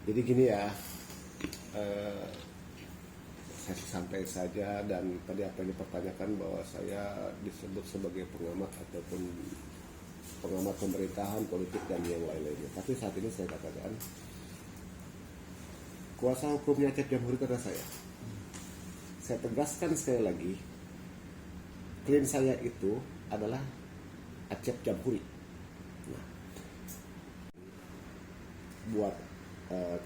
Jadi gini ya, eh, saya santai saja, dan tadi apa yang dipertanyakan bahwa saya disebut sebagai pengamat ataupun pengamat pemerintahan, politik, dan yang lain-lainnya. Tapi saat ini saya katakan, kuasa hukumnya Acep Jamhuri itu adalah saya. Saya tegaskan sekali lagi, klien saya itu adalah Acep Jamhuri. Nah, buat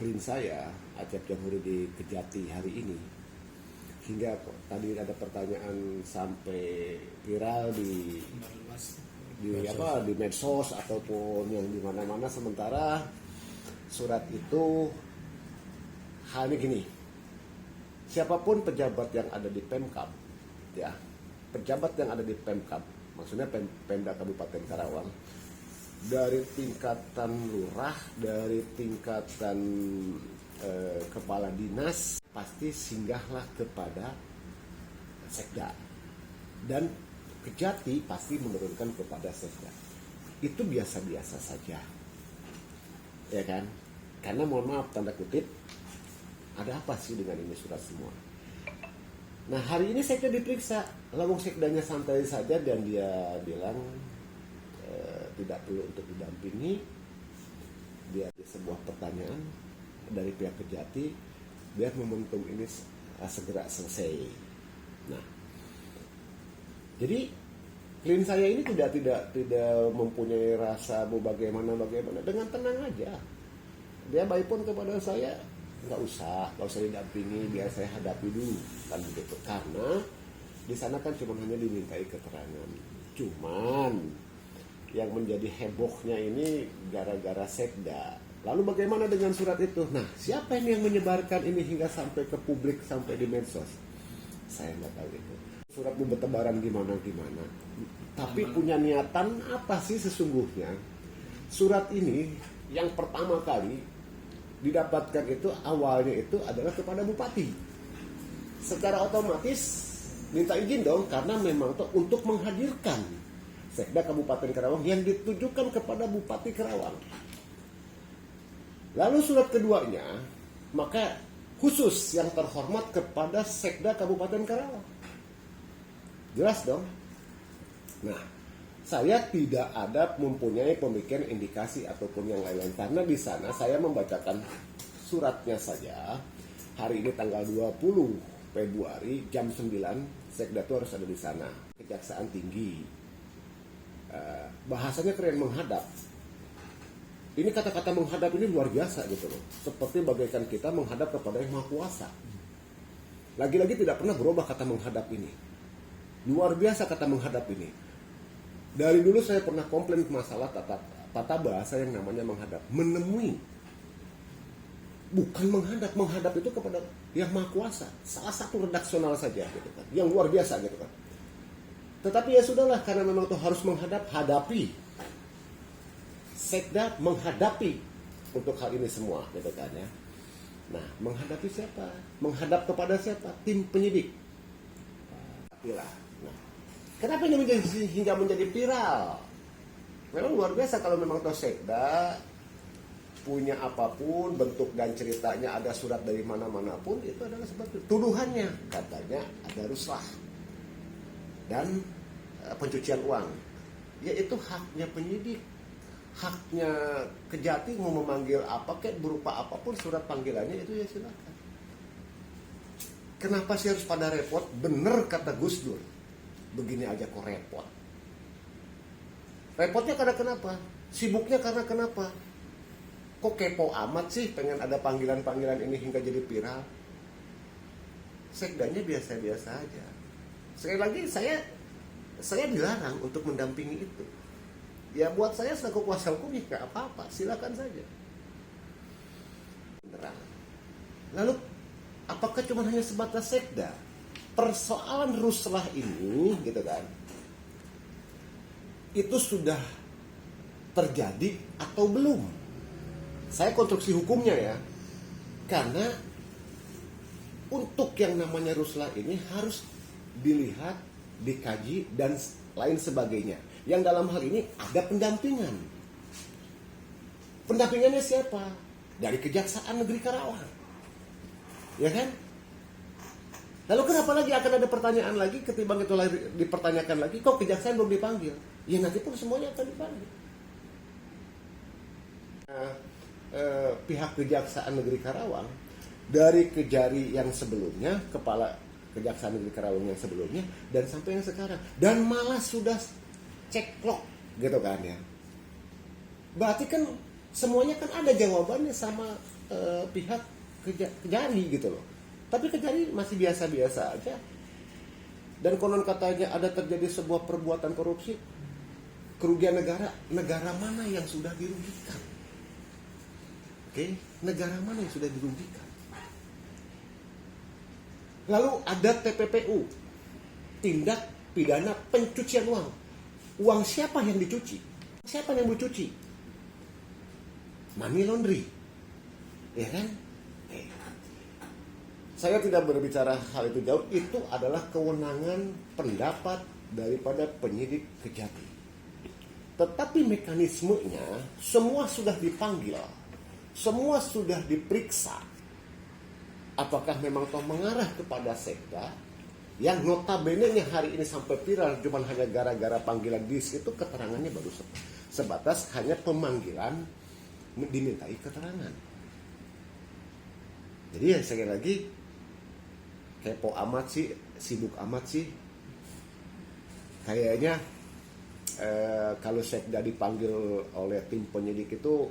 klien saya Acep Jamhuri di Kejati hari ini, hingga tadi ada pertanyaan sampai viral di medsos ataupun yang di mana-mana, sementara surat itu hanya gini, siapapun pejabat yang ada di Pemkab, ya, pejabat yang ada di Pemkab, maksudnya Pemda Kabupaten Karawang, dari tingkatan lurah, dari tingkatan kepala dinas, pasti singgahlah kepada sekda, dan Kejati pasti menurunkan kepada sekda. Itu biasa-biasa saja, ya kan? Karena mohon maaf, tanda kutip, ada apa sih dengan ini surat semua? Nah, hari ini sekda diperiksa, lalu sekdanya santai saja dan dia bilang tidak perlu untuk didampingi. Dia ada sebuah pertanyaan dari pihak Kejati biar momentum ini segera selesai. Nah, jadi klien saya ini tidak mempunyai rasa bagaimana dengan tenang aja. Dia baik pun kepada saya, nggak usah didampingi, biar saya hadapi dulu, kan begitu. Karena di sana kan cuma hanya dimintai keterangan. Cuman yang menjadi hebohnya ini gara-gara sekda. Lalu bagaimana dengan surat itu? Nah, siapa ini yang menyebarkan ini hingga sampai ke publik, sampai di medsos? Saya nggak tahu itu. Surat bertebaran gimana. Tapi punya niatan apa sih sesungguhnya? Surat ini yang pertama kali didapatkan itu awalnya itu adalah kepada bupati. Secara otomatis minta izin dong, karena memang tuh untuk menghadirkan sekda Kabupaten Karawang yang ditujukan kepada Bupati Karawang. Lalu surat keduanya, maka khusus yang terhormat kepada sekda Kabupaten Karawang. Jelas dong. Nah, saya tidak ada mempunyai pemikiran indikasi ataupun yang lain-lain, karena di sana saya membacakan suratnya saja. Hari ini tanggal 20 Februari jam 9 sekda itu harus ada di sana. Kejaksaan Tinggi. Bahasanya keren, menghadap. Ini kata-kata menghadap ini luar biasa gitu loh. Seperti bagaikan kita menghadap kepada Yang Maha Kuasa. Lagi-lagi tidak pernah berubah kata menghadap ini. Luar biasa kata menghadap ini. Dari dulu saya pernah komplain masalah tata bahasa yang namanya menghadap. Menemui. Bukan menghadap. Menghadap itu kepada Yang Maha Kuasa. Salah satu redaksional saja gitu kan. Yang luar biasa gitu kan. Tetapi ya sudahlah, karena memang itu harus menghadap, hadapi. Sekda menghadapi untuk hal ini semua gitu kan ya. Nah, menghadapi siapa? Menghadap kepada siapa? Tim penyidik. Nah, kenapa ini hingga menjadi viral? Memang luar biasa kalau memang toh sekda punya apapun bentuk dan ceritanya, ada surat dari mana-mana pun, itu adalah seperti tuduhannya, katanya ada ruslah dan pencucian uang. Yaitu haknya penyidik, haknya Kejati mau memanggil apa kayak berupa apapun surat panggilannya, itu ya silakan. Kenapa sih harus pada repot? Bener kata Gus Dur, begini aja kok repot. Repotnya karena kenapa? Sibuknya karena kenapa? Kok kepo amat sih pengen ada panggilan-panggilan ini hingga jadi viral? Sekdanya biasa-biasa aja. Sekali lagi saya dilarang untuk mendampingi itu. Ya buat saya selaku kuasa hukum ya nggak apa-apa, silakan saja. Beneran. Lalu apakah cuma hanya sebatas sekda? Persoalan ruslah ini gitu kan, itu sudah terjadi atau belum? Saya konstruksi hukumnya ya. Karena untuk yang namanya ruslah ini harus dilihat, dikaji, dan lain sebagainya. Yang dalam hal ini ada pendampingan. Pendampingannya siapa? dari Kejaksaan Negeri Karawang. Ya kan? Lalu kenapa lagi akan ada pertanyaan lagi ketimbang itu dipertanyakan lagi, kok kejaksaan belum dipanggil? Ya nanti pun semuanya akan dipanggil. Pihak Kejaksaan Negeri Karawang dari Kejari yang sebelumnya, Kepala Kejaksaan Negeri Karawang yang sebelumnya, dan sampai yang sekarang, dan malah sudah ceklok gitu kan ya. Berarti kan semuanya kan ada jawabannya sama pihak Kejari gitu loh. Tapi Kejari masih biasa-biasa aja. Dan konon katanya ada terjadi sebuah perbuatan korupsi, kerugian negara. Negara mana yang sudah dirugikan? Oke, negara mana yang sudah dirugikan? Lalu ada TPPU, tindak pidana pencucian uang. Uang siapa yang dicuci? Siapa yang dicuci? Money laundry. Ya kan? Saya tidak berbicara hal itu jauh, itu adalah kewenangan pendapat daripada penyidik Kejati. Tetapi mekanismenya semua sudah dipanggil, semua sudah diperiksa. Apakah memang toh mengarah kepada sekda yang notabene-nya hari ini sampai viral cuma hanya gara-gara panggilan dis itu keterangannya baru sebatas hanya pemanggilan dimintai keterangan. Jadi ya sekali lagi kepo amat sih, sibuk amat sih. Kayaknya kalau sekda dipanggil oleh tim penyidik itu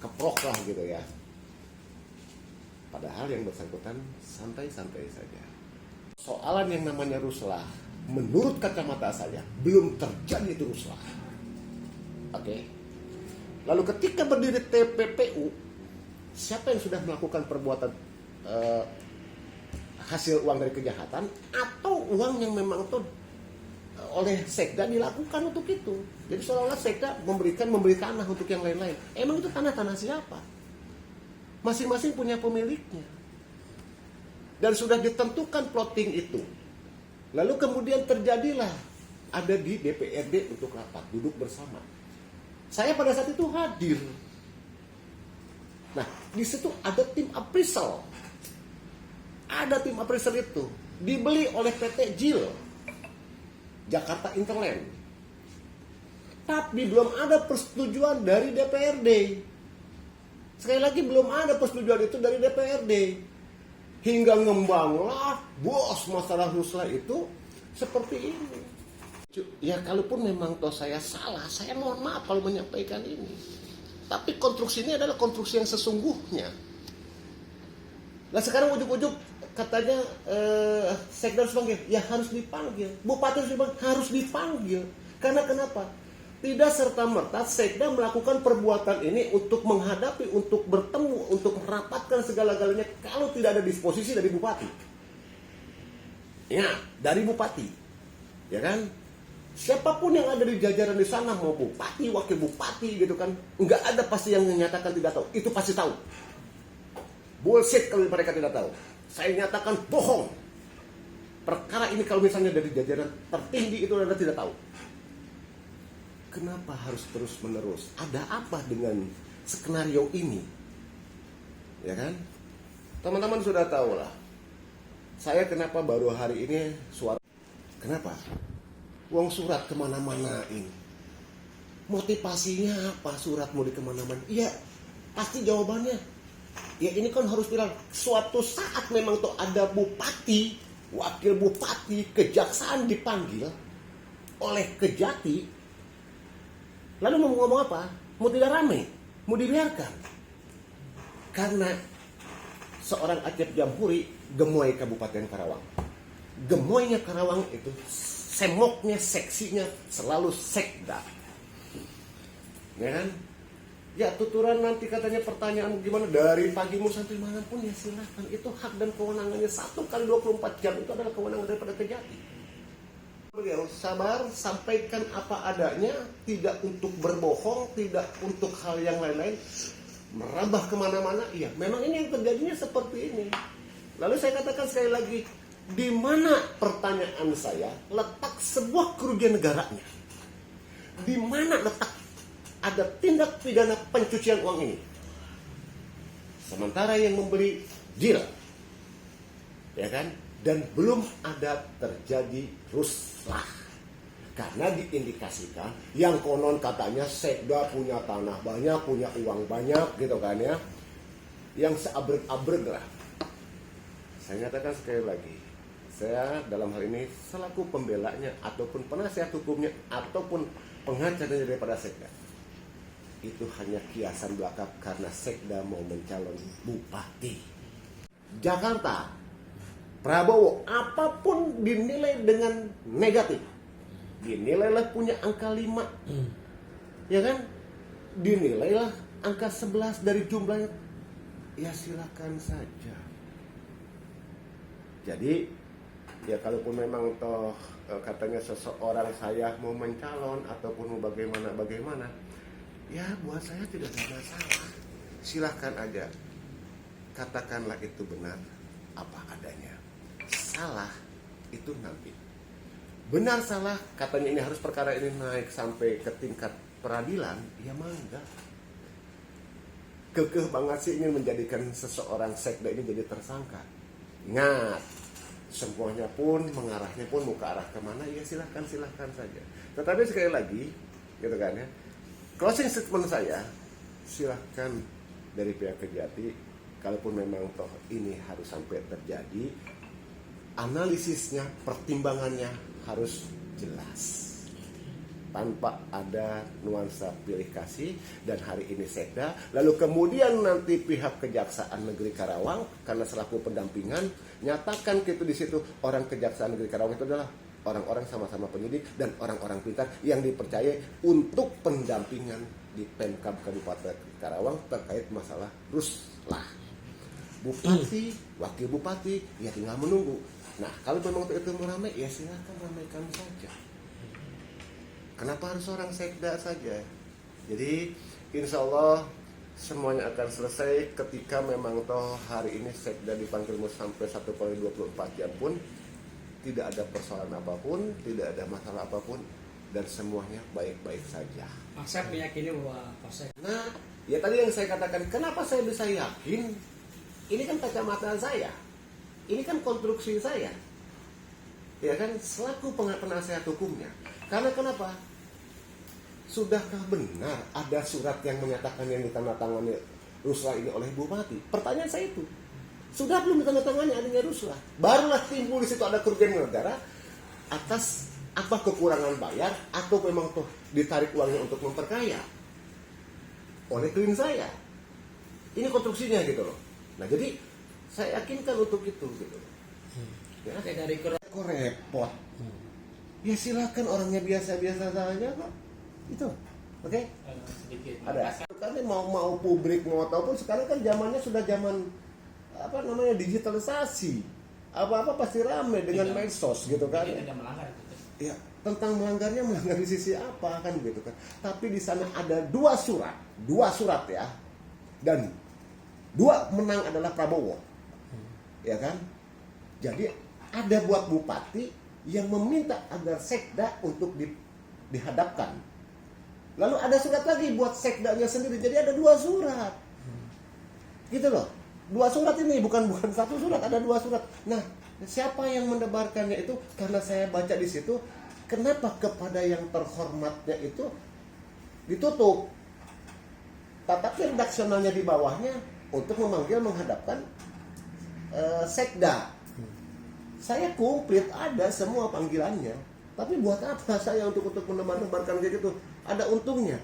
keprok lah gitu ya. Padahal yang bersangkutan santai-santai saja. Soalan yang namanya ruslah, menurut kacamata saya belum terjadi itu ruslah. Oke. Lalu ketika berdiri TPPU, siapa yang sudah melakukan perbuatan hasil uang dari kejahatan atau uang yang memang itu oleh sekda dilakukan untuk itu. Jadi seolah-olah sekda memberi tanah untuk yang lain-lain. Emang itu tanah siapa? Masing-masing punya pemiliknya. Dan sudah ditentukan plotting itu. Lalu kemudian terjadilah ada di DPRD untuk rapat, duduk bersama. Saya pada saat itu hadir. Nah, di situ ada tim appraisal. Ada tim appraisal itu dibeli oleh PT JIL Jakarta Interland, tapi belum ada persetujuan dari DPRD. Sekali lagi belum ada persetujuan itu dari DPRD. Hingga ngembanglah bos masalah ruslah itu seperti ini. Ya kalaupun memang toh saya salah, saya mohon maaf kalau menyampaikan ini. Tapi konstruksi ini adalah konstruksi yang sesungguhnya. Nah sekarang ujuk-ujuk katanya sekda harus dipanggil, ya harus dipanggil. Bupati harus dipanggil. Karena kenapa? Tidak serta-merta sekda melakukan perbuatan ini untuk menghadapi, untuk bertemu, untuk merapatkan segala-galanya kalau tidak ada disposisi dari bupati. Ya, dari bupati. Ya kan? Siapapun yang ada di jajaran di sana, mau bupati, wakil bupati gitu kan, nggak ada pasti yang menyatakan tidak tahu. Itu pasti tahu. Bullshit kalau mereka tidak tahu. Saya nyatakan bohong. Perkara ini kalau misalnya dari jajaran tertinggi itu Anda tidak tahu. Kenapa harus terus-menerus? Ada apa dengan skenario ini? Ya kan? Teman-teman sudah tahu lah. Saya kenapa baru hari ini suara. Kenapa? Uang surat kemana-manain. Motivasinya apa surat mau dikemana-mana? Iya, pasti jawabannya. Ya ini kan harus bilang suatu saat memang tuh ada bupati, wakil bupati, kejaksaan dipanggil oleh Kejati. Lalu mau ngomong apa? Mau tidak ramai? Mau dibiarkan? Karena seorang Acep Jamhuri gemoy Kabupaten Karawang. Gemoynya Karawang itu semoknya, seksinya selalu sekda. Ya kan? Ya tuturan nanti katanya pertanyaan gimana dari pagimu sampai malam pun ya silakan. Itu hak dan kewenangannya 1x24 jam itu adalah kewenangan daripada Kejati. Beliau sabar, sampaikan apa adanya, tidak untuk berbohong, tidak untuk hal yang lain-lain, merambah kemana-mana. Iya, memang ini yang terjadinya seperti ini. Lalu saya katakan sekali lagi, di mana pertanyaan saya letak sebuah kerugian negaranya? Di mana letak ada tindak pidana pencucian uang ini? sementara yang membeli deal, ya kan, dan belum ada terjadi ruslah. Karena diindikasikan yang konon katanya sekda punya tanah banyak, punya uang banyak gitu kan ya, yang seabrek-abrek lah. Saya nyatakan sekali lagi, saya dalam hal ini selaku pembelanya ataupun penasihat hukumnya ataupun pengacara daripada sekda, itu hanya kiasan belaka karena sekda mau mencalon bupati Jakarta. Prabowo apapun dinilai dengan negatif, dinilailah punya angka 5, ya kan, dinilailah angka 11 dari jumlahnya, ya silakan saja. Jadi ya kalaupun memang toh katanya seseorang saya mau mencalon ataupun mau bagaimana, ya buat saya tidak ada masalah. Silahkan aja, katakanlah itu benar apa adanya. Salah itu nanti. Benar salah katanya ini harus perkara ini naik sampai ke tingkat peradilan, ya mangga. Kekeh banget sih ingin menjadikan seseorang sekda ini jadi tersangka. Ingat, semuanya pun mengarahnya pun mau ke arah kemana, ya silahkan saja. Tetapi sekali lagi gitu kan ya, closing statement saya, silahkan dari pihak Kejati, kalaupun memang toh ini harus sampai terjadi, analisisnya, pertimbangannya harus jelas tanpa ada nuansa pilih kasih. Dan hari ini sekda, lalu kemudian nanti pihak Kejaksaan Negeri Karawang karena selaku pendampingan nyatakan gitu di situ, orang Kejaksaan Negeri Karawang itu adalah orang-orang sama-sama penyidik dan orang-orang pintar yang dipercaya untuk pendampingan di Pemkab Kabupaten Karawang terkait masalah ruslah. Bupati, wakil bupati, ya tinggal menunggu. Nah, kalau memang itu meramai, ya silakan ramaikan saja. Kenapa harus orang sekda saja? Jadi insya Allah semuanya akan selesai ketika memang toh hari ini sekda dipanggil sampai 1x24 jam pun tidak ada persoalan apapun, tidak ada masalah apapun, dan semuanya baik-baik saja. Saya meyakini bahwa proses. Nah, ya tadi yang saya katakan, kenapa saya bisa yakin? Ini kan kacamata saya, ini kan konstruksi saya, ya kan, selaku penasihat hukumnya. Karena kenapa? Sudahkah benar ada surat yang menyatakan yang ditandatangani ruslah ini oleh bupati? Pertanyaan saya itu, sudah belum ditandatangani adanya ruslah? Barulah timbul di situ ada kerugian negara atas apa kekurangan bayar atau memang tuh ditarik uangnya untuk memperkaya oleh klien saya. Ini konstruksinya gitu loh. Nah jadi saya yakinkan untuk itu gitu. Ya, Kayak dari kok repot. Ya silakan orangnya biasa-biasa saja kok. Itu. Oke? sedikit. Ada. Karena mau publik mau ataupun sekarang kan zamannya sudah zaman apa namanya digitalisasi. Apa-apa pasti ramai dengan medsos gitu kan. Tidak melanggar. Ya, tentang melanggar di sisi apa kan gitu kan. Tapi di sana ada dua surat ya. Dan dua menang adalah Prabowo. Ya kan? Jadi ada buat bupati yang meminta agar sekda untuk dihadapkan. Lalu ada surat lagi buat sekdanya sendiri. Jadi ada dua surat. Gitu loh. Dua surat ini bukan satu surat, ada dua surat. Nah, siapa yang mendebarkannya itu? Karena saya baca di situ, kenapa kepada yang terhormatnya itu ditutup? Tetapi redaksionalnya di bawahnya untuk menghadapkan sekda. Saya komplit ada semua panggilannya. Tapi buat apa saya untuk menebar-nebarkan kayak gitu? Ada untungnya.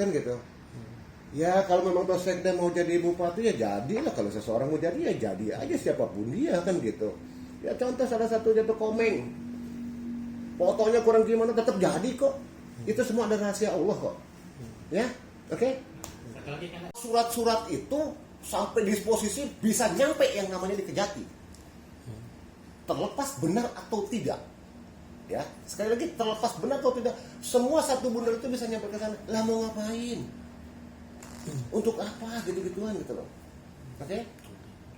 Kan gitu. Ya kalau memang toh sekda mau jadi bupati ya jadilah. Kalau seseorang mau jadi ya jadi aja siapapun dia kan gitu. Ya contoh salah satu jatuh Komeng. Fotonya kurang gimana tetap jadi kok. Itu semua ada rahasia Allah kok. Ya, oke? Surat-surat itu sampai disposisi bisa nyampe yang namanya di Kejati. Terlepas benar atau tidak. Ya, sekali lagi terlepas benar atau tidak, semua satu bundar itu bisa nyampe ke sana. Lah mau ngapain? Untuk apa gitu-gituan gitu loh. Oke?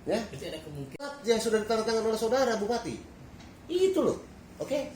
Ya? Jadi ada kemungkinan Yang sudah ditandatangani oleh saudara bupati. Itu loh. Oke?